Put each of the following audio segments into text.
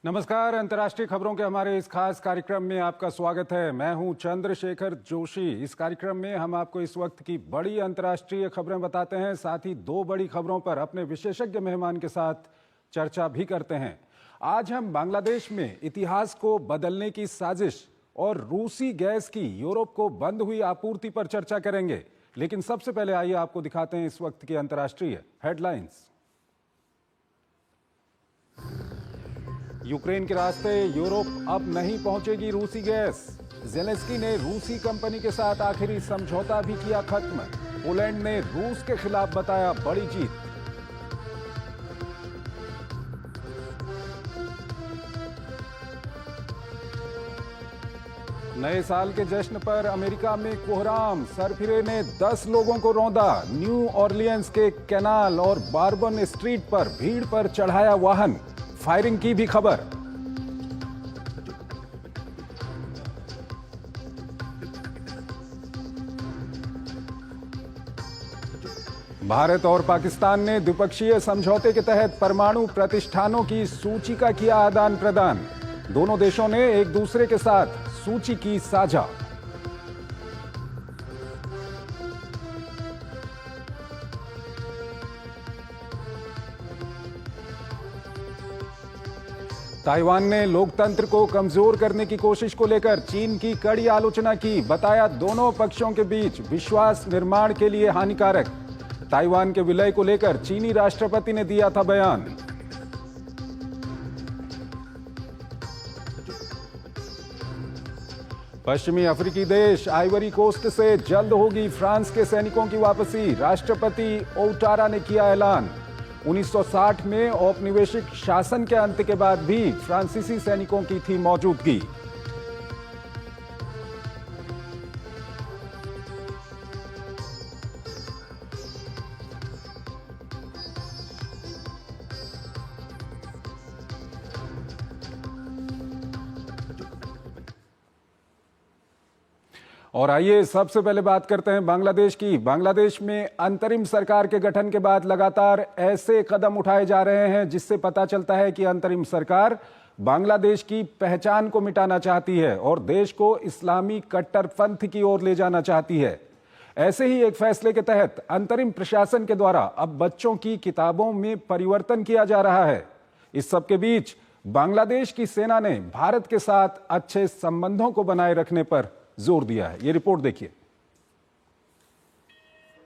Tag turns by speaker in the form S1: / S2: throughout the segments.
S1: नमस्कार। अंतर्राष्ट्रीय खबरों के हमारे इस खास कार्यक्रम में आपका स्वागत है। मैं हूं चंद्रशेखर जोशी। इस कार्यक्रम में हम आपको इस वक्त की बड़ी अंतर्राष्ट्रीय खबरें बताते हैं, साथ ही दो बड़ी खबरों पर अपने विशेषज्ञ मेहमान के साथ चर्चा भी करते हैं। आज हम बांग्लादेश में इतिहास को बदलने की साजिश और रूसी गैस की यूरोप को बंद हुई आपूर्ति पर चर्चा करेंगे। लेकिन सबसे पहले आइए आपको दिखाते हैं इस वक्त की अंतर्राष्ट्रीय हेडलाइंस। यूक्रेन के रास्ते यूरोप अब नहीं पहुंचेगी रूसी गैस। ज़ेलेंस्की ने रूसी कंपनी के साथ आखिरी समझौता भी किया खत्म। पोलैंड ने रूस के खिलाफ बताया बड़ी जीत। नए साल के जश्न पर अमेरिका में कोहराम। सरफिरे ने 10 लोगों को रौंदा। न्यू ऑरलियंस के कैनाल और बार्बन स्ट्रीट पर भीड़ पर चढ़ाया वाहन। फायरिंग की भी खबर। भारत और पाकिस्तान ने द्विपक्षीय समझौते के तहत परमाणु प्रतिष्ठानों की सूची का किया आदान प्रदान। दोनों देशों ने एक दूसरे के साथ सूची की साझा। ताइवान ने लोकतंत्र को कमजोर करने की कोशिश को लेकर चीन की कड़ी आलोचना की। बताया दोनों पक्षों के बीच विश्वास निर्माण के लिए हानिकारक। ताइवान के विलय को लेकर चीनी राष्ट्रपति ने दिया था बयान। पश्चिमी अफ्रीकी देश आइवरी कोस्ट से जल्द होगी फ्रांस के सैनिकों की वापसी। राष्ट्रपति ओउटारा ने किया ऐलान। 1960 में औपनिवेशिक शासन के अंत के बाद भी फ्रांसीसी सैनिकों की थी मौजूदगी। और आइए सबसे पहले बात करते हैं बांग्लादेश की। बांग्लादेश में अंतरिम सरकार के गठन के बाद लगातार ऐसे कदम उठाए जा रहे हैं जिससे पता चलता है कि अंतरिम सरकार बांग्लादेश की पहचान को मिटाना चाहती है और देश को इस्लामी कट्टरपंथ की ओर ले जाना चाहती है। ऐसे ही एक फैसले के तहत अंतरिम प्रशासन के द्वारा अब बच्चों की किताबों में परिवर्तन किया जा रहा है। इस सब के बीच बांग्लादेश की सेना ने भारत के साथ अच्छे संबंधों को बनाए रखने पर जोर दिया है। ये रिपोर्ट देखिए।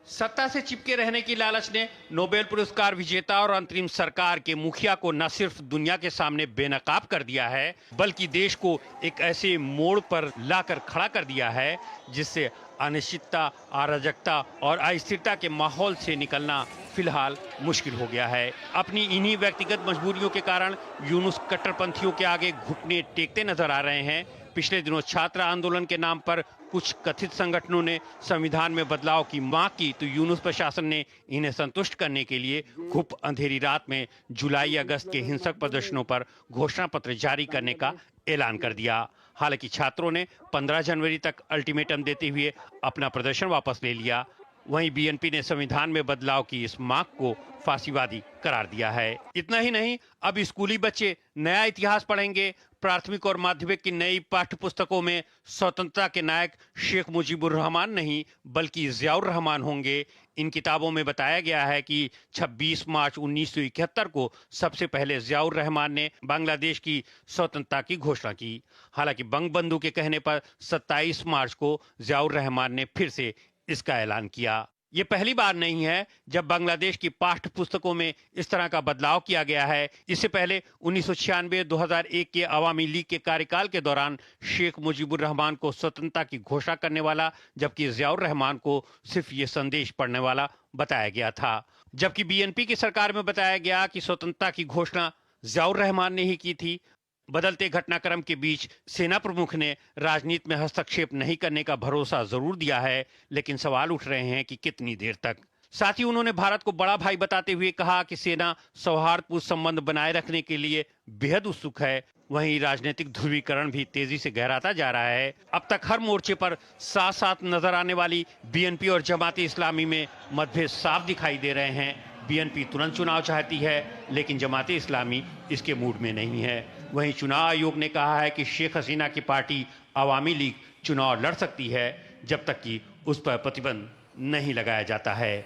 S2: सत्ता से चिपके रहने की लालच ने नोबेल पुरस्कार विजेता और अंतरिम सरकार के मुखिया को न सिर्फ दुनिया के सामने बेनकाब कर दिया है, बल्कि देश को एक ऐसे मोड़ पर लाकर खड़ा कर दिया है जिससे अनिश्चितता, अराजकता और अस्थिरता के माहौल से निकलना फिलहाल मुश्किल हो गया है। अपनी इन्हीं व्यक्तिगत मजबूरियों के कारण यूनुस कट्टरपंथियों के आगे घुटने टेकते नजर आ रहे हैं। पिछले दिनों छात्र आंदोलन के नाम पर कुछ कथित संगठनों ने संविधान में बदलाव की मांग की तो यूनुस प्रशासन ने इन्हें संतुष्ट करने के लिए खूब अंधेरी रात में जुलाई अगस्त के हिंसक प्रदर्शनों पर घोषणा पत्र जारी करने का ऐलान कर दिया। हालांकि छात्रों ने 15 जनवरी तक अल्टीमेटम देते हुए अपना प्रदर्शन वापस ले लिया। वहीं बीएनपी ने संविधान में बदलाव की इस मांग को फांसीवादी करार दिया है। इतना ही नहीं, अब स्कूली बच्चे नया इतिहास पढ़ेंगे। प्राथमिक और माध्यमिक की नई पाठ्य पुस्तकों में स्वतंत्रता के नायक शेख मुजीबुर रहमान नहीं बल्कि जियाउर रहमान होंगे। इन किताबों में बताया गया है कि 26 मार्च 1971 को सबसे पहले जियाउर रहमान ने बांग्लादेश की स्वतंत्रता की घोषणा की। हालांकि बंगबंधु के कहने पर 27 मार्च को जियाउर रहमान ने फिर से इसका ऐलान किया। ये पहली बार नहीं है जब बांग्लादेश की पाठ्य पुस्तकों में इस तरह का बदलाव किया गया है। इससे पहले 1996-2001 के अवामी लीग के कार्यकाल के दौरान शेख मुजीबुर रहमान को स्वतंत्रता की घोषणा करने वाला, जबकि जियाउर रहमान को सिर्फ ये संदेश पढ़ने वाला बताया गया था। जबकि बीएनपी की सरकार में बताया गया कि स्वतंत्रता की घोषणा जियाउर रहमान ने ही की थी। बदलते घटनाक्रम के बीच सेना प्रमुख ने राजनीति में हस्तक्षेप नहीं करने का भरोसा जरूर दिया है, लेकिन सवाल उठ रहे हैं कि कितनी देर तक। साथ ही उन्होंने भारत को बड़ा भाई बताते हुए कहा कि सेना सौहार्दपूर्ण संबंध बनाए रखने के लिए बेहद उत्सुक है। वहीं राजनीतिक ध्रुवीकरण भी तेजी से गहराता जा रहा है। अब तक हर मोर्चे पर साथ साथ नजर आने वाली बीएनपी और जमाते इस्लामी में मतभेद साफ दिखाई दे रहे हैं। बीएनपी तुरंत चुनाव चाहती है, लेकिन जमाते इस्लामी इसके मूड में नहीं है। वहीं चुनाव आयोग ने कहा है कि शेख हसीना की पार्टी अवामी लीग चुनाव लड़ सकती है जब तक कि उस पर प्रतिबंध नहीं लगाया जाता है।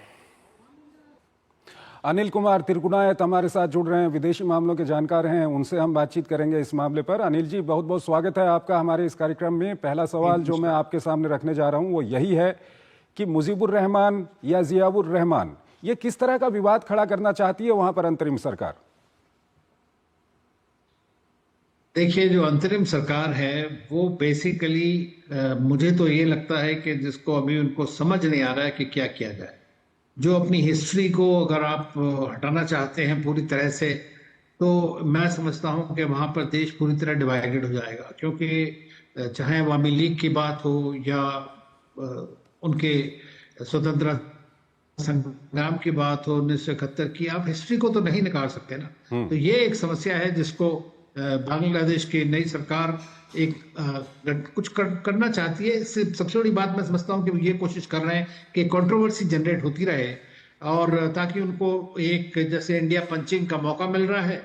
S1: अनिल कुमार तिरकुनायत हमारे साथ जुड़ रहे हैं, विदेशी मामलों के जानकार हैं, उनसे हम बातचीत करेंगे इस मामले पर। अनिल जी, बहुत बहुत स्वागत है आपका हमारे इस कार्यक्रम में। पहला सवाल जो मैं आपके सामने रखने जा रहा हूं वो यही है कि मुजीबुर रहमान या जियाउर रहमान, ये किस तरह का विवाद खड़ा करना चाहती है वहां पर अंतरिम सरकार?
S3: देखिए, जो अंतरिम सरकार है वो बेसिकली मुझे तो ये लगता है कि जिसको अभी उनको समझ नहीं आ रहा है कि क्या किया जाए। जो अपनी हिस्ट्री को अगर आप हटाना चाहते हैं पूरी तरह से, तो मैं समझता हूं कि वहां पर देश पूरी तरह डिवाइडेड हो जाएगा, क्योंकि चाहे अवामी लीग की बात हो या उनके स्वतंत्रता संग्राम की बात हो 1971 की, आप हिस्ट्री को तो नहीं निकाल सकते ना। तो ये एक समस्या है जिसको बांग्लादेश की नई सरकार कुछ करना चाहती है। इससे सबसे बड़ी बात मैं समझता हूँ कि ये कोशिश कर रहे हैं कि कंट्रोवर्सी जनरेट होती रहे, और ताकि उनको एक जैसे इंडिया पंचिंग का मौका मिल रहा है,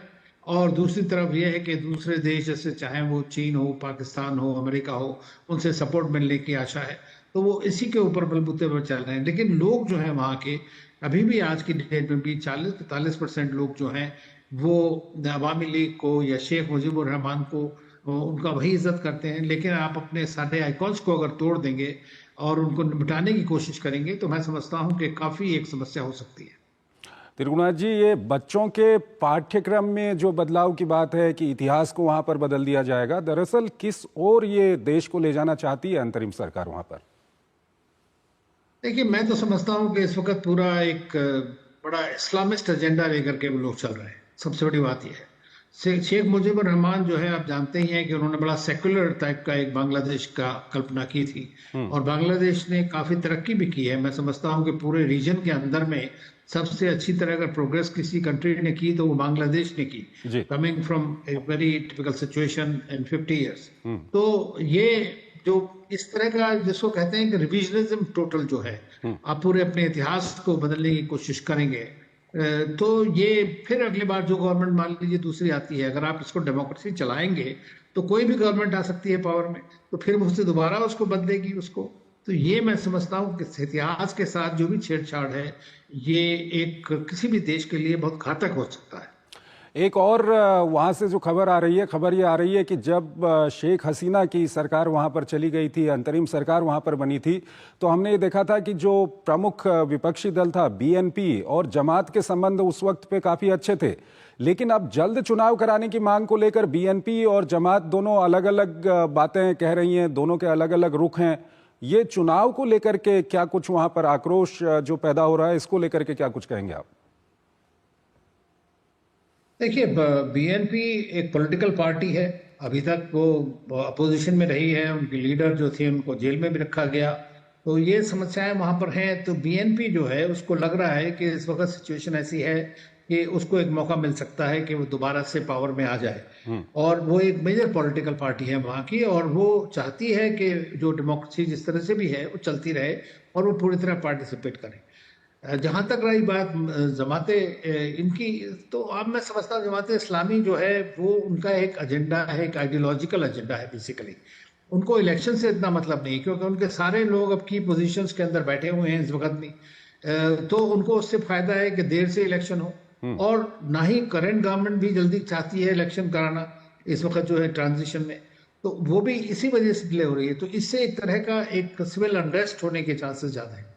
S3: और दूसरी तरफ ये है कि दूसरे देश जैसे चाहे वो चीन हो, पाकिस्तान हो, अमेरिका हो, उनसे सपोर्ट मिलने की आशा है। तो वो इसी के ऊपर बलबूते पर चल रहे हैं। लेकिन लोग जो हैं वहाँ के, अभी भी आज की डेट में भी 40-45% लोग जो हैं वो अवामी लीग को या शेख मुजीबुर रहमान को उनका वही इज्जत करते हैं। लेकिन आप अपने सारे आइकॉन्स को अगर तोड़ देंगे और उनको मिटाने की कोशिश करेंगे तो मैं समझता हूं कि काफी एक समस्या हो सकती है।
S1: तिरकुनाथ जी, ये बच्चों के पाठ्यक्रम में जो बदलाव की बात है कि इतिहास को वहां पर बदल दिया जाएगा, दरअसल किस ओर ये देश को ले जाना चाहती है अंतरिम सरकार वहां पर?
S3: देखिए, मैं तो समझता हूं कि इस वक्त पूरा एक बड़ा इस्लामिस्ट एजेंडा लेकर के वो लोग चल रहे हैं। सबसे बड़ी बात यह है, शेख मुजीबुर रहमान जो है, आप जानते ही हैं कि उन्होंने बड़ा सेकुलर टाइप का एक बांग्लादेश का कल्पना की थी, और बांग्लादेश ने काफी तरक्की भी की है। मैं समझता हूं कि पूरे रीजन के अंदर में सबसे अच्छी तरह अगर प्रोग्रेस किसी कंट्री ने की तो वो बांग्लादेश ने की, coming from a very typical situation in 50 years. तो ये जो इस तरह का जिसको कहते हैं कि रिविजनिज्म टोटल जो है, आप पूरे अपने इतिहास को बदलने की कोशिश करेंगे, तो ये फिर अगली बार जो गवर्नमेंट मान लीजिए दूसरी आती है, अगर आप इसको डेमोक्रेसी चलाएंगे तो कोई भी गवर्नमेंट आ सकती है पावर में, तो फिर उससे दोबारा उसको बदलेगी उसको। तो ये मैं समझता हूँ कि इतिहास के साथ जो भी छेड़छाड़ है, ये एक किसी भी देश के लिए बहुत घातक हो सकता है।
S1: एक और वहाँ से जो खबर आ रही है, खबर ये आ रही है कि जब शेख हसीना की सरकार वहाँ पर चली गई थी, अंतरिम सरकार वहाँ पर बनी थी, तो हमने ये देखा था कि जो प्रमुख विपक्षी दल था बीएनपी और जमात के संबंध उस वक्त पे काफ़ी अच्छे थे। लेकिन अब जल्द चुनाव कराने की मांग को लेकर बीएनपी और जमात दोनों अलग अलग बातें कह रही हैं, दोनों के अलग अलग रुख हैं। ये चुनाव को लेकर के क्या कुछ वहाँ पर आक्रोश जो पैदा हो रहा है, इसको लेकर के क्या कुछ कहेंगे आप?
S3: देखिए, बीएनपी एक पॉलिटिकल पार्टी है। अभी तक वो अपोजिशन में रही है, उनके लीडर जो थे उनको जेल में भी रखा गया, तो ये समस्याएं वहां पर हैं। तो बीएनपी जो है उसको लग रहा है कि इस वक्त सिचुएशन ऐसी है कि उसको एक मौका मिल सकता है कि वो दोबारा से पावर में आ जाए, और वो एक मेजर पॉलिटिकल पार्टी है वहां की, और वो चाहती है कि जो डेमोक्रेसी जिस तरह से भी है वो चलती रहे और वो पूरी तरह पार्टिसिपेट करें। जहां तक रही बात जमाते इनकी, तो अब मैं समझता हूँ जमाते इस्लामी जो है वो उनका एक एजेंडा है, एक आइडियोलॉजिकल एजेंडा है बेसिकली। उनको इलेक्शन से इतना मतलब नहीं, क्योंकि उनके सारे लोग अब की पोजीशंस के अंदर बैठे हुए हैं इस वक्त में, तो उनको उससे फायदा है कि देर से इलेक्शन हो, और ना ही करंट गवर्नमेंट भी जल्दी चाहती है इलेक्शन कराना इस वक्त जो है ट्रांजिशन में, तो वो भी इसी वजह से डिले हो रही है। तो इससे एक तरह का एक सिविल अनरेस्ट होने के चांसेस ज्यादा है।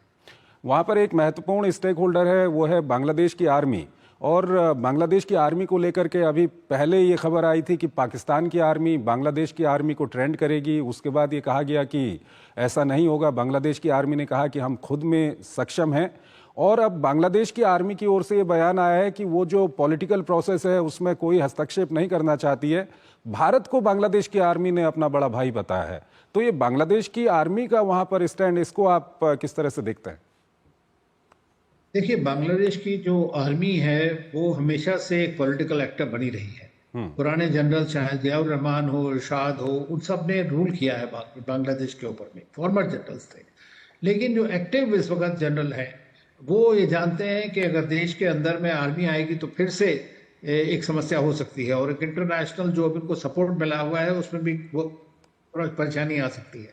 S1: वहाँ पर एक महत्वपूर्ण स्टेक होल्डर है, वो है बांग्लादेश की आर्मी। और बांग्लादेश की आर्मी को लेकर के अभी पहले ये खबर आई थी कि पाकिस्तान की आर्मी बांग्लादेश की आर्मी को ट्रेंड करेगी। उसके बाद ये कहा गया कि ऐसा नहीं होगा। बांग्लादेश की आर्मी ने कहा कि हम खुद में सक्षम हैं। और अब बांग्लादेश की आर्मी की ओर से ये बयान आया है कि वो जो पॉलिटिकल प्रोसेस है उसमें कोई हस्तक्षेप नहीं करना चाहती है। भारत को बांग्लादेश की आर्मी ने अपना बड़ा भाई बताया है। तो ये बांग्लादेश की आर्मी का वहाँ पर स्टैंड, इसको आप किस तरह से देखते हैं?
S3: देखिए, बांग्लादेश की जो आर्मी है वो हमेशा से एक पॉलिटिकल एक्टर बनी रही है। पुराने जनरल चाहे जियाउर रहमान हो, इरशाद हो, उन सब ने रूल किया है बांग्लादेश के ऊपर में, फॉर्मर जनरल्स थे। लेकिन जो एक्टिव इस वक्त जनरल है वो ये जानते हैं कि अगर देश के अंदर में आर्मी आएगी तो फिर से एक समस्या हो सकती है, और एक इंटरनेशनल जो अब इनको सपोर्ट मिला हुआ है उसमें भी वो परेशानी आ सकती है।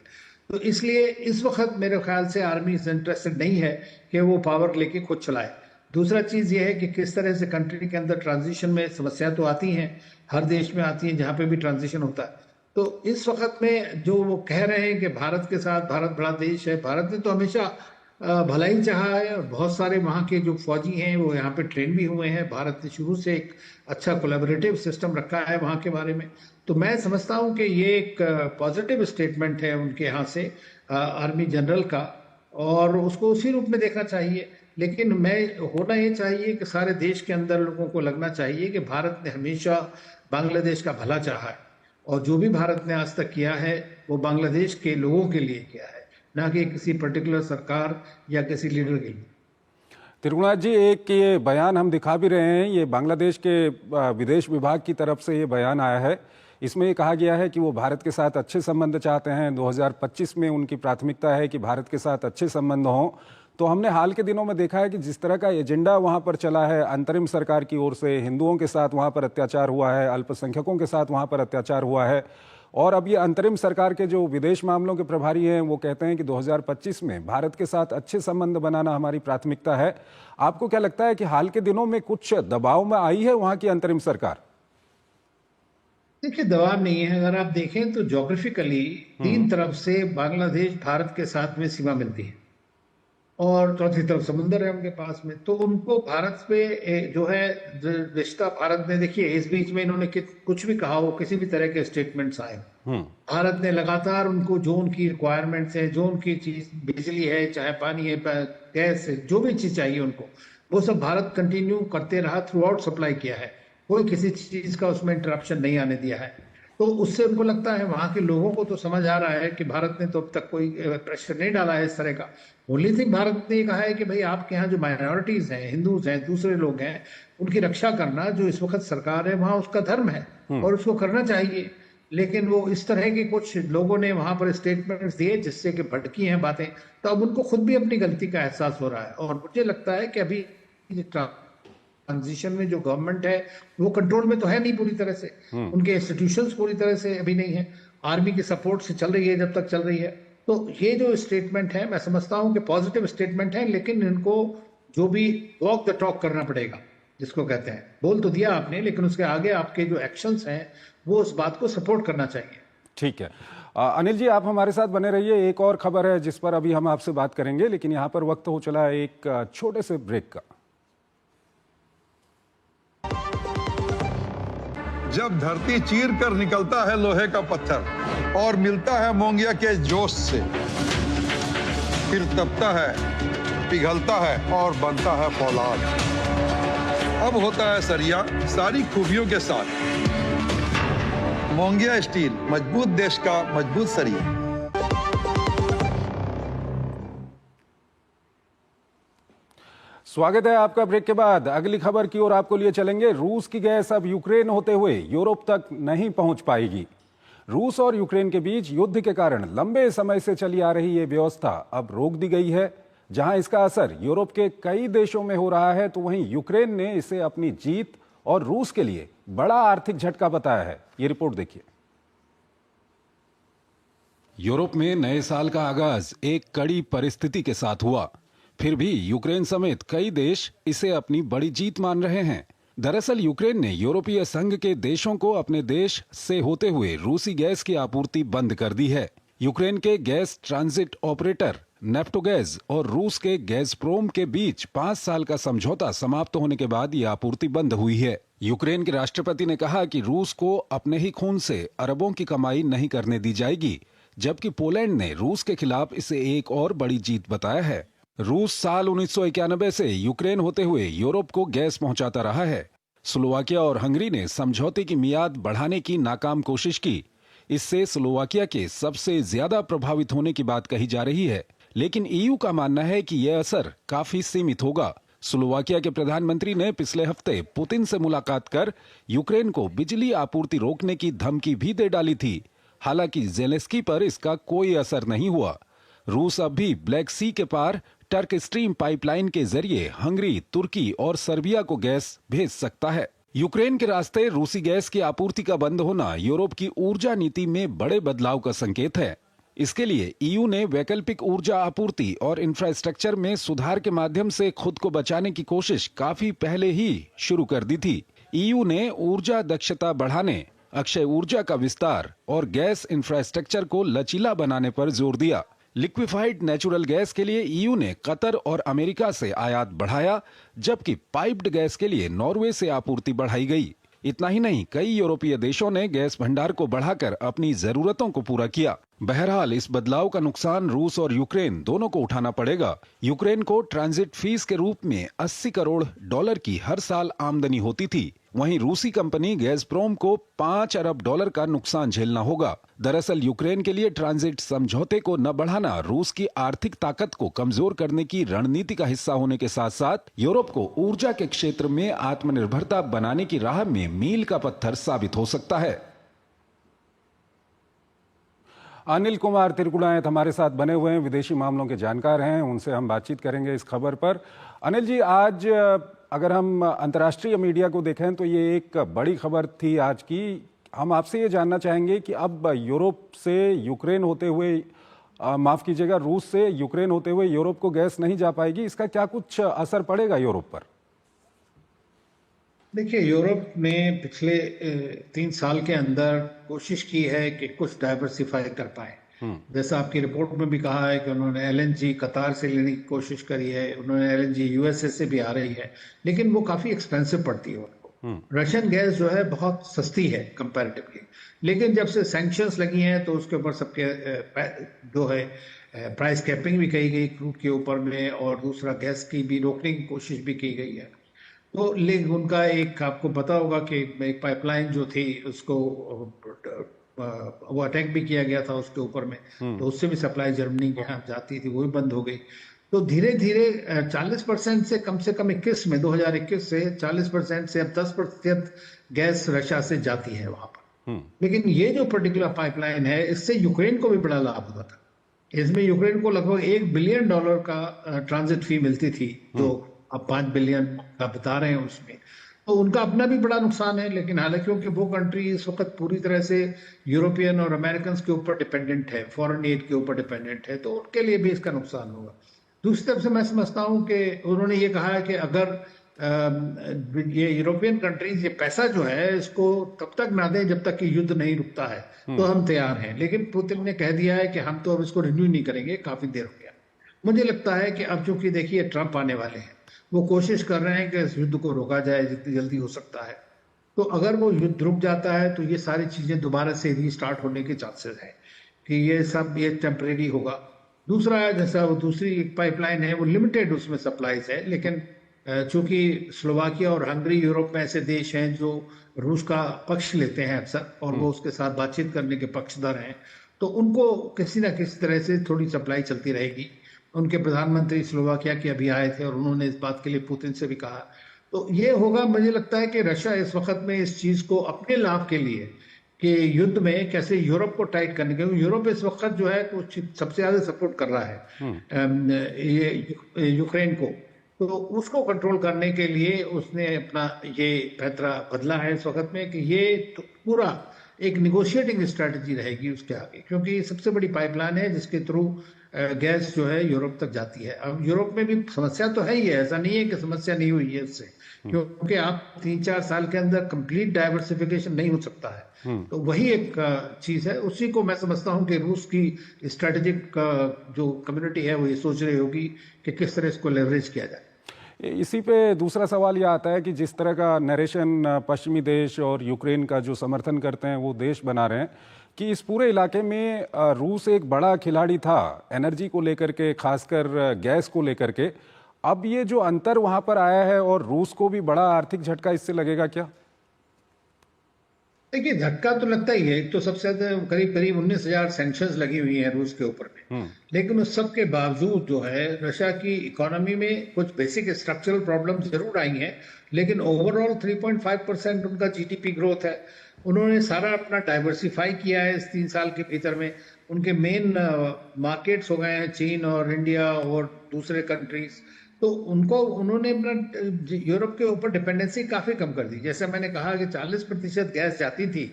S3: तो इसलिए इस वक्त मेरे ख्याल से आर्मी इंटरेस्टेड नहीं है कि वो पावर लेके खुद चलाए। दूसरा चीज ये है कि किस तरह से कंट्री के अंदर ट्रांजिशन में समस्या तो आती हैं, हर देश में आती हैं जहां पे भी ट्रांजिशन होता है। तो इस वक्त में जो वो कह रहे हैं कि भारत के साथ, भारत बड़ा देश है, भारत ने तो हमेशा भला ही चाहा है, और बहुत सारे वहाँ के जो फौजी हैं वो यहाँ पे ट्रेन भी हुए हैं। भारत ने शुरू से एक अच्छा कोलैबोरेटिव सिस्टम रखा है वहाँ के बारे में। तो मैं समझता हूँ कि ये एक पॉजिटिव स्टेटमेंट है उनके यहाँ से आर्मी जनरल का, और उसको उसी रूप में देखना चाहिए। लेकिन मैं होना ये चाहिए कि सारे देश के अंदर लोगों को लगना चाहिए कि भारत ने हमेशा बांग्लादेश का भला चाहा है, और जो भी भारत ने आज तक किया है वो बांग्लादेश के लोगों के लिए किया है, ना कि किसी पर्टिकुलर सरकार या किसी लीडर के लिए।
S1: त्रिगुणाथ जी, एक ये बयान हम दिखा भी रहे हैं, ये बांग्लादेश के विदेश विभाग की तरफ से ये बयान आया है। इसमें ये कहा गया है कि वो भारत के साथ अच्छे संबंध चाहते हैं। 2025 में उनकी प्राथमिकता है कि भारत के साथ अच्छे संबंध हों। तो हमने हाल के दिनों में देखा है कि जिस तरह का एजेंडा वहाँ पर चला है अंतरिम सरकार की ओर से, हिंदुओं के साथ वहाँ पर अत्याचार हुआ है, अल्पसंख्यकों के साथ वहाँ पर अत्याचार हुआ है, और अब ये अंतरिम सरकार के जो विदेश मामलों के प्रभारी हैं वो कहते हैं कि 2025 में भारत के साथ अच्छे संबंध बनाना हमारी प्राथमिकता है। आपको क्या लगता है कि हाल के दिनों में कुछ दबाव में आई है वहाँ की अंतरिम सरकार?
S3: देखिए, दबाव नहीं है। अगर आप देखें तो ज्योग्राफिकली 3 तरफ से बांग्लादेश भारत के साथ में सीमा मिलती है, और चौथी तरफ समुंदर है उनके पास में। तो उनको भारत पे जो है रिश्ता, भारत ने, देखिए इस बीच में इन्होंने कुछ भी कहा हो, किसी भी तरह के स्टेटमेंट्स आए, भारत ने लगातार उनको जो उनकी रिक्वायरमेंट्स है, जो उनकी चीज, बिजली है, चाहे पानी है, गैस है, जो भी चीज चाहिए उनको, वो सब भारत कंटिन्यू करते रहा, थ्रू आउट सप्लाई किया है। कोई किसी चीज का उसमें इंटरप्शन नहीं आने दिया है। तो उससे उनको लगता है, वहां के लोगों को तो समझ आ रहा है कि भारत ने तो अब तक कोई प्रेशर नहीं डाला है इस तरह का। ओनली थिंग भारत ने कहा है कि भाई आपके यहाँ जो माइनॉरिटीज हैं, हिंदूज हैं, दूसरे लोग हैं, उनकी रक्षा करना जो इस वक्त सरकार है वहां उसका धर्म है और उसको करना चाहिए। लेकिन वो इस तरह के कुछ लोगों ने वहां पर स्टेटमेंट्स दिए जिससे कि भटकी हैं बातें। तो अब उनको खुद भी अपनी गलती का एहसास हो रहा है, और मुझे लगता है कि अभी ट्रांजिशन में जो गवर्नमेंट है वो कंट्रोल में तो है नहीं पूरी तरह से, उनके इंस्टीट्यूशंस पूरी तरह से अभी नहीं है, आर्मी की सपोर्ट से चल रही है जब तक चल रही है। तो ये जो स्टेटमेंट है मैं समझता हूं कि पॉजिटिव स्टेटमेंट है, लेकिन इनको जो भी वॉक द टॉक करना पड़ेगा, जिसको कहते हैं। बोल तो दिया आपने, लेकिन उसके आगे आपके जो एक्शंस हैं वो उस बात को सपोर्ट करना चाहिए।
S1: ठीक है, अनिल जी आप हमारे साथ बने रहिए। एक और खबर है जिस पर अभी हम आपसे बात करेंगे, लेकिन यहाँ पर वक्त हो चला है एक छोटे से ब्रेक का।
S4: जब धरती चीर कर निकलता है लोहे का पत्थर और मिलता है मोंगिया के जोश से, फिर तपता है, पिघलता है और बनता है फौलाद। अब होता है सरिया सारी खूबियों के साथ। मोंगिया स्टील, मजबूत देश का मजबूत सरिया।
S1: स्वागत है आपका ब्रेक के बाद। अगली खबर की ओर आपको लिए चलेंगे। रूस की गैस अब यूक्रेन होते हुए यूरोप तक नहीं पहुंच पाएगी। रूस और यूक्रेन के बीच युद्ध के कारण लंबे समय से चली आ रही ये व्यवस्था अब रोक दी गई है। जहां इसका असर यूरोप के कई देशों में हो रहा है, तो वहीं यूक्रेन ने इसे अपनी जीत और रूस के लिए बड़ा आर्थिक झटका बताया है। ये रिपोर्ट देखिए। यूरोप में नए साल का आगाज एक कड़ी परिस्थिति के साथ हुआ, फिर भी यूक्रेन समेत कई देश इसे अपनी बड़ी जीत मान रहे हैं। दरअसल यूक्रेन ने यूरोपीय संघ के देशों को अपने देश से होते हुए रूसी गैस की आपूर्ति बंद कर दी है। यूक्रेन के गैस ट्रांजिट ऑपरेटर नेफ्टोगैज और रूस के गैज़प्रोम के बीच 5 साल का समझौता समाप्त होने के बाद ये आपूर्ति बंद हुई है। यूक्रेन के राष्ट्रपति ने कहा कि रूस को अपने ही खून से अरबों की कमाई नहीं करने दी जाएगी, जबकि पोलैंड ने रूस के खिलाफ इसे एक और बड़ी जीत बताया है। रूस साल 1991 से यूक्रेन होते हुए यूरोप को गैस पहुंचाता रहा है। स्लोवाकिया और हंगरी ने समझौते की मियाद बढ़ाने की नाकाम कोशिश की। इससे स्लोवाकिया के सबसे ज्यादा प्रभावित होने की बात कही जा रही है, लेकिन ईयू का मानना है कि यह असर काफी सीमित होगा। स्लोवाकिया के प्रधानमंत्री ने पिछले हफ्ते पुतिन से मुलाकात कर यूक्रेन को बिजली आपूर्ति रोकने की धमकी भी दे डाली थी। हालांकि ज़ेलेंस्की पर इसका कोई असर नहीं हुआ। रूस अब भी ब्लैक सी के पार टर्क स्ट्रीम पाइपलाइन के जरिए हंगरी, तुर्की और सर्बिया को गैस भेज सकता है। यूक्रेन के रास्ते रूसी गैस की आपूर्ति का बंद होना यूरोप की ऊर्जा नीति में बड़े बदलाव का संकेत है। इसके लिए ईयू ने वैकल्पिक ऊर्जा आपूर्ति और इंफ्रास्ट्रक्चर में सुधार के माध्यम से खुद को बचाने की कोशिश काफी पहले ही शुरू कर दी थी। ईयू ने ऊर्जा दक्षता बढ़ाने, अक्षय ऊर्जा का विस्तार और गैस इंफ्रास्ट्रक्चर को लचीला बनाने पर जोर दिया। लिक्विफाइड नेचुरल गैस के लिए ईयू ने कतर और अमेरिका से आयात बढ़ाया, जबकि पाइप्ड गैस के लिए नॉर्वे से आपूर्ति बढ़ाई गई। इतना ही नहीं, कई यूरोपीय देशों ने गैस भंडार को बढ़ाकर अपनी जरूरतों को पूरा किया। बहरहाल इस बदलाव का नुकसान रूस और यूक्रेन दोनों को उठाना पड़ेगा। यूक्रेन को ट्रांजिट फीस के रूप में 80 करोड़ डॉलर की हर साल आमदनी होती थी। वहीं रूसी कंपनी गैज़प्रोम को 5 अरब डॉलर का नुकसान झेलना होगा। दरअसल यूक्रेन के लिए ट्रांजिट समझौते को न बढ़ाना रूस की आर्थिक ताकत को कमजोर करने की रणनीति का हिस्सा होने के साथ साथ यूरोप को ऊर्जा के क्षेत्र में आत्मनिर्भरता बनाने की राह में मील का पत्थर साबित हो सकता है। अनिल कुमार तिरकुड़ायत हमारे साथ बने हुए हैं, विदेशी मामलों के जानकार हैं, उनसे हम बातचीत करेंगे इस खबर पर। अनिल जी, आज अगर हम अंतर्राष्ट्रीय मीडिया को देखें तो ये एक बड़ी खबर थी आज की। हम आपसे ये जानना चाहेंगे कि अब यूरोप से यूक्रेन होते हुए माफ कीजिएगा, रूस से यूक्रेन होते हुए यूरोप को गैस नहीं जा पाएगी, इसका क्या कुछ असर पड़ेगा यूरोप पर?
S3: देखिए, यूरोप ने पिछले 3 साल के अंदर कोशिश की है कि कुछ डाइवर्सिफाई कर पाए। जैसा आपकी रिपोर्ट में भी कहा है कि उन्होंने एलएनजी कतार से लेने की कोशिश करी है, उन्होंने एलएनजी यूएसए से भी आ रही है, लेकिन वो काफी एक्सपेंसिव पड़ती है उनको। रशियन गैस जो है बहुत सस्ती है कंपैरेटिवली, लेकिन जब से सैंक्शंस लगी हैं तो उसके ऊपर सबके जो है प्राइस कैपिंग भी की गई क्रूड के ऊपर में, और दूसरा गैस की भी रोकने की कोशिश भी की गई है। तो लेकिन उनका एक, आपको पता होगा कि एक पाइपलाइन जो थी उसको वो अटैक भी किया गया था उसके ऊपर में, तो उससे भी सप्लाई जर्मनी के यहाँ जाती थी, वो भी बंद हो गई। तो धीरे धीरे 40% से कम 21 में 2021 से 40% से अब 10% गैस रशिया से जाती है वहां पर। लेकिन ये जो पर्टिकुलर पाइपलाइन है, इससे यूक्रेन को भी बड़ा लाभ होता था। इसमें यूक्रेन को लगभग $1 बिलियन का ट्रांजिट फी मिलती थी, जो अब 5 बिलियन का बता रहे हैं उसमें। तो उनका अपना भी बड़ा नुकसान है, लेकिन हालांकि क्योंकि वो कंट्री इस वक्त पूरी तरह से यूरोपियन और अमेरिकन के ऊपर डिपेंडेंट है, फॉरेन एड के ऊपर डिपेंडेंट है, तो उनके लिए भी इसका नुकसान होगा। दूसरी तरफ से मैं समझता हूँ कि उन्होंने ये कहा है कि अगर ये यूरोपियन कंट्रीज ये पैसा जो है इसको तब तक ना दें जब तक कि युद्ध नहीं रुकता है, तो हम तैयार हैं। लेकिन पुतिन ने कह दिया है कि हम तो अब इसको रिन्यू नहीं करेंगे, काफी देर हो गया। मुझे लगता है कि अब चूंकि देखिए ट्रंप आने वाले हैं, वो कोशिश कर रहे हैं कि इस युद्ध को रोका जाए जितनी जल्दी हो सकता है। तो अगर वो युद्ध रुक जाता है तो ये सारी चीजें दोबारा से रीस्टार्ट होने के चांसेस हैं कि ये सब ये टेम्परेरी होगा। दूसरा, जैसा वो दूसरी पाइपलाइन है वो लिमिटेड उसमें सप्लाईज है, लेकिन चूंकि स्लोवाकिया और हंगरी यूरोप में ऐसे देश हैं जो रूस का पक्ष लेते हैं अक्सर, और वो उसके साथ बातचीत करने के पक्षधर हैं, तो उनको किसी ना किसी तरह से थोड़ी सप्लाई चलती रहेगी। उनके प्रधानमंत्री स्लोवाकिया के अभी आए थे और उन्होंने इस बात के लिए पुतिन से भी कहा। तो ये होगा, मुझे लगता है कि रशिया इस वक्त में इस चीज को अपने लाभ के लिए कि युद्ध में कैसे यूरोप को टाइट करने के, यूरोप इस वक्त जो है कुछ सबसे ज्यादा सपोर्ट कर रहा है ये यूक्रेन को, तो उसको कंट्रोल करने के लिए उसने अपना ये पैतरा बदला है इस वक्त में कि ये तो पूरा एक निगोशिएटिंग स्ट्रेटजी रहेगी उसके आगे, क्योंकि सबसे बड़ी पाइपलाइन है जिसके थ्रू गैस जो है यूरोप तक जाती है। अब यूरोप में भी समस्या तो है ही है, ऐसा नहीं है कि समस्या नहीं हुई है इससे, क्योंकि आप 3-4 साल के अंदर कंप्लीट डाइवर्सिफिकेशन नहीं हो सकता है। तो वही एक चीज है, उसी को मैं समझता हूं कि रूस की स्ट्रेटेजिक जो कम्युनिटी है वो ये सोच रही होगी कि किस तरह इसको लेवरेज किया जाए।
S1: इसी पे दूसरा सवाल ये आता है कि जिस तरह का नरेशन पश्चिमी देश और यूक्रेन का जो समर्थन करते हैं वो देश बना रहे हैं कि इस पूरे इलाके में रूस एक बड़ा खिलाड़ी था एनर्जी को लेकर के, खासकर गैस को लेकर के। अब ये जो अंतर वहां पर आया है और रूस को भी बड़ा आर्थिक झटका इससे लगेगा क्या?
S3: देखिए, झटका तो लगता ही है। तो सबसे ज्यादा करीब 19,000 सैंक्शंस लगी हुई हैं रूस के ऊपर में, लेकिन उस सब के बावजूद जो है रशिया की इकोनॉमी में कुछ बेसिक स्ट्रक्चरल प्रॉब्लम्स जरूर आई हैं, लेकिन ओवरऑल 3.5% उनका जीडीपी ग्रोथ है। उन्होंने सारा अपना डाइवर्सिफाई किया है इस 3 साल के भीतर में। उनके मेन मार्केट्स हो गए हैं चीन और इंडिया और दूसरे कंट्रीज, तो उन्होंने अपना यूरोप के ऊपर डिपेंडेंसी काफी कम कर दी। जैसे मैंने कहा कि 40% गैस जाती थी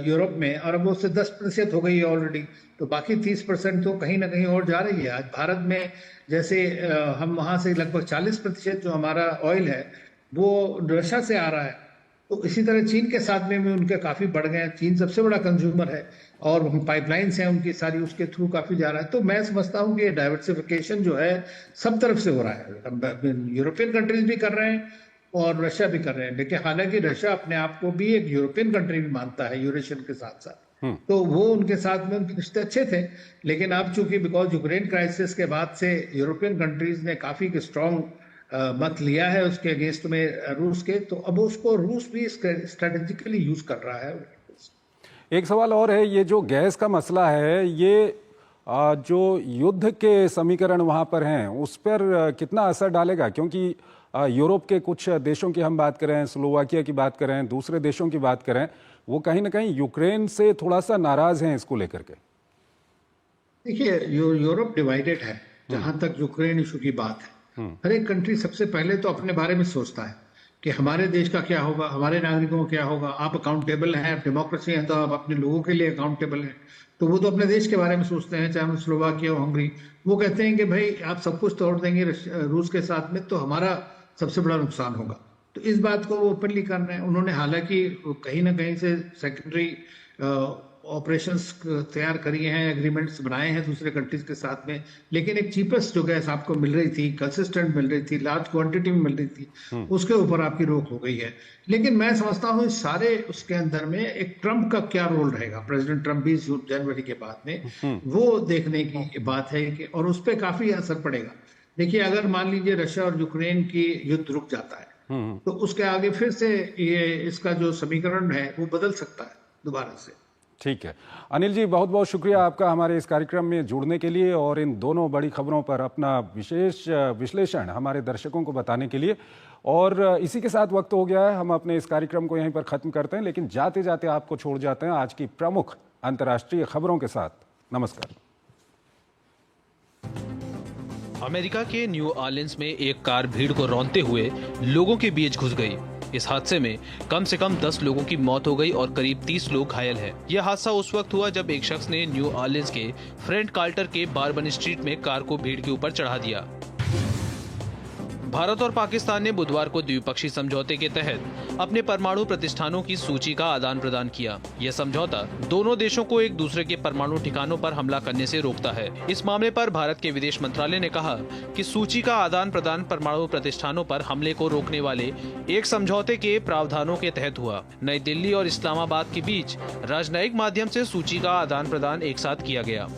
S3: यूरोप में, और अब उससे 10% हो गई है ऑलरेडी, तो बाकी 30% तो कहीं ना कहीं और जा रही है। आज भारत में जैसे हम वहां से लगभग 40% जो हमारा ऑयल है वो रशिया से आ रहा है, तो इसी तरह चीन के साथ में भी उनके काफी बढ़ गए हैं। चीन सबसे बड़ा कंज्यूमर है और पाइपलाइंस हैं उनकी सारी, उसके थ्रू काफी जा रहा है। तो मैं समझता हूँ कि डाइवर्सिफिकेशन जो है सब तरफ से हो रहा है। यूरोपियन कंट्रीज भी कर रहे हैं और रशिया भी कर रहे हैं। देखिए, हालांकि रशिया अपने आप को भी एक यूरोपियन कंट्री भी मानता है यूरेशियन के साथ साथ, तो वो उनके साथ में उनके रिश्ते अच्छे थे। लेकिन अब चूंकि बिकॉज यूक्रेन क्राइसिस के बाद से यूरोपियन कंट्रीज ने काफी स्ट्रॉन्ग मत लिया है उसके अगेंस्ट में रूस के, तो अब उसको रूस भी स्ट्रेटेजिकली यूज कर रहा है।
S1: एक सवाल और है, ये जो गैस का मसला है, ये जो युद्ध के समीकरण वहाँ पर हैं उस पर कितना असर डालेगा? क्योंकि यूरोप के कुछ देशों की हम बात करें, स्लोवाकिया की बात करें, दूसरे देशों की बात करें, वो कहीं ना कहीं यूक्रेन से थोड़ा सा नाराज हैं इसको लेकर के।
S3: देखिए, यूरोप डिवाइडेड है जहां तक यूक्रेन इशू की बात है। हर एक कंट्री सबसे पहले तो अपने बारे में सोचता है कि हमारे देश का क्या होगा, हमारे नागरिकों को क्या होगा। आप अकाउंटेबल हैं, डेमोक्रेसी है, तो आप अपने लोगों के लिए अकाउंटेबल हैं, तो वो तो अपने देश के बारे में सोचते हैं। चाहे स्लोवाकिया हो, हंगरी, वो कहते हैं कि भाई आप सब कुछ तोड़ देंगे रूस के साथ में तो हमारा सबसे बड़ा नुकसान होगा। तो इस बात को वो ओपनली कर रहे हैं। उन्होंने हालांकि कहीं ना कहीं से सेकेंडरी ऑपरेशंस तैयार करी हैं, एग्रीमेंट्स बनाए हैं दूसरे कंट्रीज के साथ में, लेकिन एक चीपेस्ट जो गैस आपको मिल रही थी, कंसिस्टेंट मिल रही थी, लार्ज क्वांटिटी में मिल रही थी, उसके ऊपर आपकी रोक हो गई है। लेकिन मैं समझता हूँ इस सारे उसके अंदर में एक ट्रम्प का क्या रोल रहेगा, प्रेसिडेंट ट्रम्प 20 जनवरी के बाद में, वो देखने की बात है कि, और उस पर काफी असर पड़ेगा। देखिए, अगर मान लीजिए रशिया और यूक्रेन की युद्ध रुक जाता है तो उसके आगे फिर से ये इसका जो समीकरण है वो बदल सकता है दोबारा से।
S1: ठीक है अनिल जी, बहुत बहुत शुक्रिया आपका हमारे इस कार्यक्रम में जुड़ने के लिए और इन दोनों बड़ी खबरों पर अपना विशेष विश्लेषण हमारे दर्शकों को बताने के लिए। और इसी के साथ वक्त हो गया है, हम अपने इस कार्यक्रम को यहीं पर ख़त्म करते हैं, लेकिन जाते जाते आपको छोड़ जाते हैं आज की प्रमुख अंतर्राष्ट्रीय खबरों के साथ। नमस्कार।
S5: अमेरिका के न्यू ऑरलिंस में एक कार भीड़ को रौंदते हुए लोगों के बीच घुस गई। इस हादसे में कम से कम 10 लोगों की मौत हो गई और करीब 30 लोग घायल हैं। यह हादसा उस वक्त हुआ जब एक शख्स ने न्यू ऑरलिंस के फ्रेंट कार्टर के बारबन स्ट्रीट में कार को भीड़ के ऊपर चढ़ा दिया। भारत और पाकिस्तान ने बुधवार को द्विपक्षीय समझौते के तहत अपने परमाणु प्रतिष्ठानों की सूची का आदान प्रदान किया। यह समझौता दोनों देशों को एक दूसरे के परमाणु ठिकानों पर हमला करने से रोकता है। इस मामले पर भारत के विदेश मंत्रालय ने कहा कि सूची का आदान प्रदान परमाणु प्रतिष्ठानों पर हमले को रोकने वाले एक समझौते के प्रावधानों के तहत हुआ। नई दिल्ली और इस्लामाबाद के बीच राजनयिक माध्यम से सूची का आदान प्रदान एक साथ किया गया।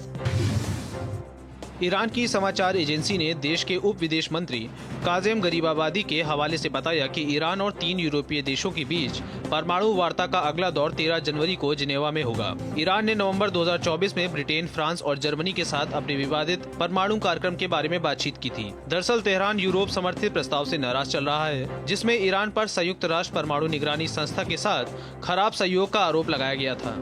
S5: ईरान की समाचार एजेंसी ने देश के उप विदेश मंत्री काज़ेम गरीबाबादी के हवाले से बताया कि ईरान और 3 यूरोपीय देशों के बीच परमाणु वार्ता का अगला दौर 13 जनवरी को जिनेवा में होगा। ईरान ने नवंबर 2024 में ब्रिटेन, फ्रांस और जर्मनी के साथ अपने विवादित परमाणु कार्यक्रम के बारे में बातचीत की थी। दरअसल तेहरान यूरोप समर्थित प्रस्ताव से नाराज चल रहा है, जिसमें ईरान पर संयुक्त राष्ट्र परमाणु निगरानी संस्था के साथ खराब सहयोग का आरोप लगाया गया था।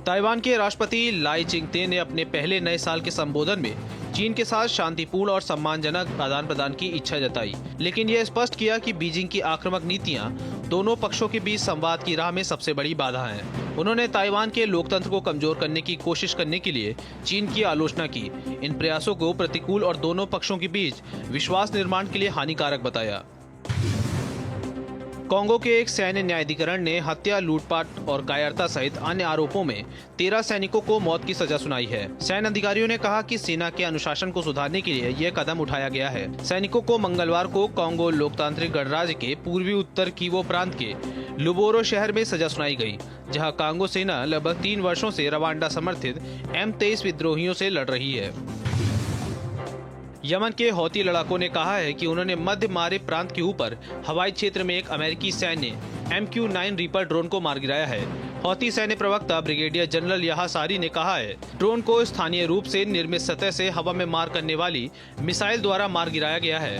S5: ताइवान के राष्ट्रपति लाई चिंगते ने अपने पहले नए साल के संबोधन में चीन के साथ शांतिपूर्ण और सम्मानजनक आदान प्रदान की इच्छा जताई, लेकिन यह स्पष्ट किया कि बीजिंग की आक्रामक नीतियां दोनों पक्षों के बीच संवाद की राह में सबसे बड़ी बाधा हैं। उन्होंने ताइवान के लोकतंत्र को कमजोर करने की कोशिश करने के लिए चीन की आलोचना की। इन प्रयासों को प्रतिकूल और दोनों पक्षों के बीच विश्वास निर्माण के लिए हानिकारक बताया। कांगो के एक सैन्य न्यायाधिकरण ने हत्या, लूटपाट और कायरता सहित अन्य आरोपों में 13 सैनिकों को मौत की सजा सुनाई है। सैन्य अधिकारियों ने कहा कि सेना के अनुशासन को सुधारने के लिए यह कदम उठाया गया है। सैनिकों को मंगलवार को कांगो लोकतांत्रिक गणराज्य के पूर्वी उत्तर किवो प्रांत के लुबोरो शहर में सजा सुनाई गई, जहां कांगो सेना लगभग 3 वर्षों से रवांडा समर्थित M23 विद्रोहियों से लड़ रही है। यमन के हौती लड़ाकों ने कहा है कि उन्होंने मध्य मारे प्रांत के ऊपर हवाई क्षेत्र में एक अमेरिकी सैन्य MQ-9 रीपर ड्रोन को मार गिराया है। हौती सैन्य प्रवक्ता ब्रिगेडियर जनरल याहा सारी ने कहा है, ड्रोन को स्थानीय रूप से निर्मित सतह से हवा में मार करने वाली मिसाइल द्वारा मार गिराया गया है।